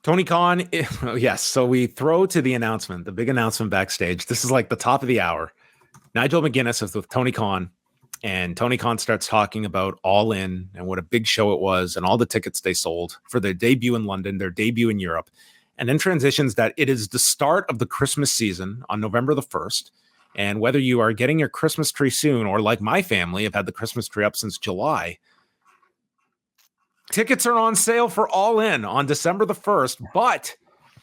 Tony Khan, yes. So we throw to the announcement, the big announcement backstage. This is like the top of the hour. Nigel McGuinness is with Tony Khan, and Tony Khan starts talking about All In and what a big show it was and all the tickets they sold for their debut in London, their debut in Europe, and then transitions that it is the start of the Christmas season on November the 1st. And whether you are getting your Christmas tree soon or like my family have had the Christmas tree up since July, tickets are on sale for All In on December the 1st, but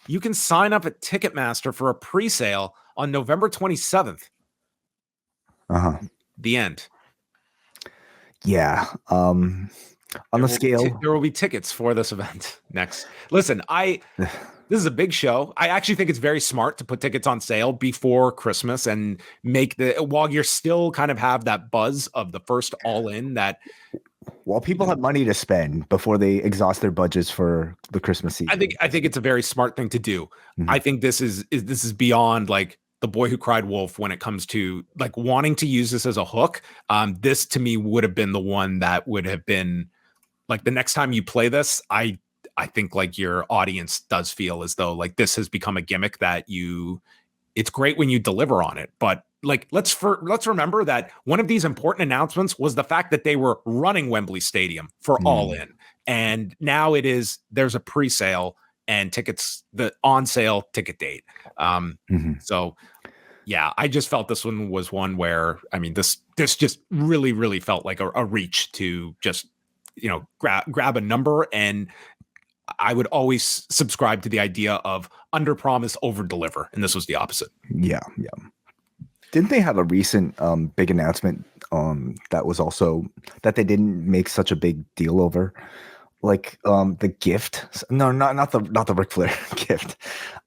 you can sign up at Ticketmaster for a pre-sale on November 27th. The end. Yeah. On the scale, there will be tickets for this event next. Listen, this is a big show. I actually think it's very smart to put tickets on sale before Christmas and make while you're still kind of have that buzz of the first All In that. While people have money to spend before they exhaust their budgets for the Christmas season. I think it's a very smart thing to do. Mm-hmm. I think this is beyond like The Boy Who Cried Wolf when it comes to like wanting to use this as a hook. This to me would have been the one that would have been like the next time you play this, I think like your audience does feel as though like this has become a gimmick that it's great when you deliver on it, but like let's remember that one of these important announcements was the fact that they were running Wembley Stadium for All In, and now there's a pre-sale and tickets, the on sale ticket date. So yeah, I just felt this one was one where I mean this just really felt like a reach to just grab a number, and I would always subscribe to the idea of under promise, over deliver. And this was the opposite. Yeah. Didn't they have a recent big announcement that was also that they didn't make such a big deal over? Like the gift? No, not the Ric Flair gift,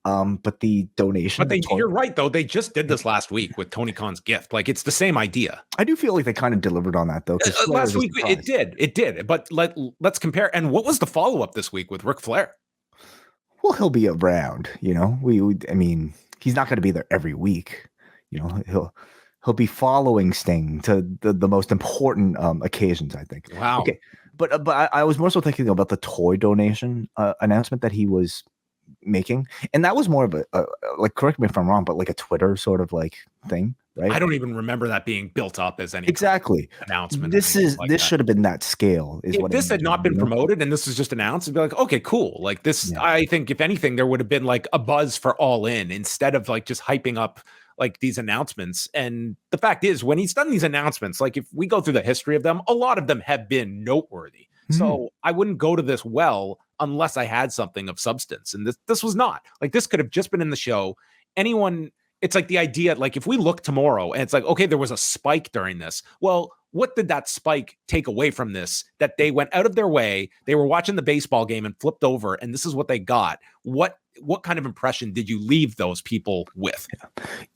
but the donation. But you're right, though. They just did this last week with Tony Khan's gift. Like it's the same idea. I do feel like they kind of delivered on that, though. Last week it did. But let's compare. And what was the follow up this week with Ric Flair? Well, he'll be around. I mean, he's not going to be there every week. He'll be following Sting to the most important occasions, I think. Wow. Okay. But I was more so thinking about the toy donation announcement that he was making, and that was more of a like, correct me if I'm wrong, but like a Twitter sort of like thing, right? I don't even remember that being built up as any exactly announcement. This should have been that scale. If this had not been promoted and this was just announced, it'd be like, okay, cool. Like this, I think if anything, there would have been like a buzz for All In instead of like just hyping up like these announcements. And the fact is, when he's done these announcements, like if we go through the history of them, a lot of them have been noteworthy. So I wouldn't go to this unless I had something of substance. And this was not. Like this could have just been in the show. It's like the idea, like if we look tomorrow and it's like, okay, there was a spike during this. Well, what did that spike take away from this? That they went out of their way, they were watching the baseball game and flipped over, and this is what they got. What kind of impression did you leave those people with?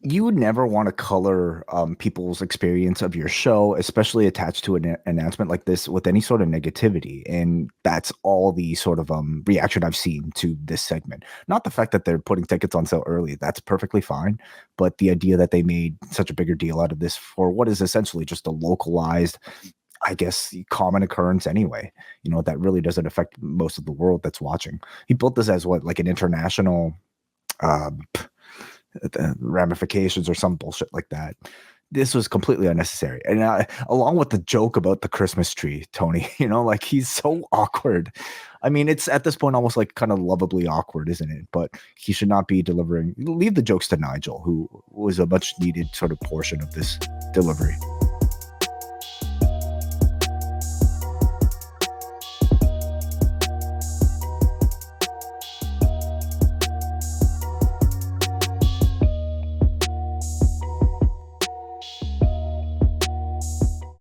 You would never want to color people's experience of your show, especially attached to an announcement like this, with any sort of negativity. And that's all the sort of reaction I've seen to this segment. Not the fact that they're putting tickets on sale early. That's perfectly fine. But the idea that they made such a bigger deal out of this for what is essentially just a localized, I guess, common occurrence anyway, that really doesn't affect most of the world that's watching. He built this as like an international ramifications or some bullshit like that. This was completely unnecessary. And along with the joke about the Christmas tree, Tony, like he's so awkward. I mean, it's at this point almost like kind of lovably awkward, isn't it? But he should not be leave the jokes to Nigel, who was a much needed sort of portion of this delivery.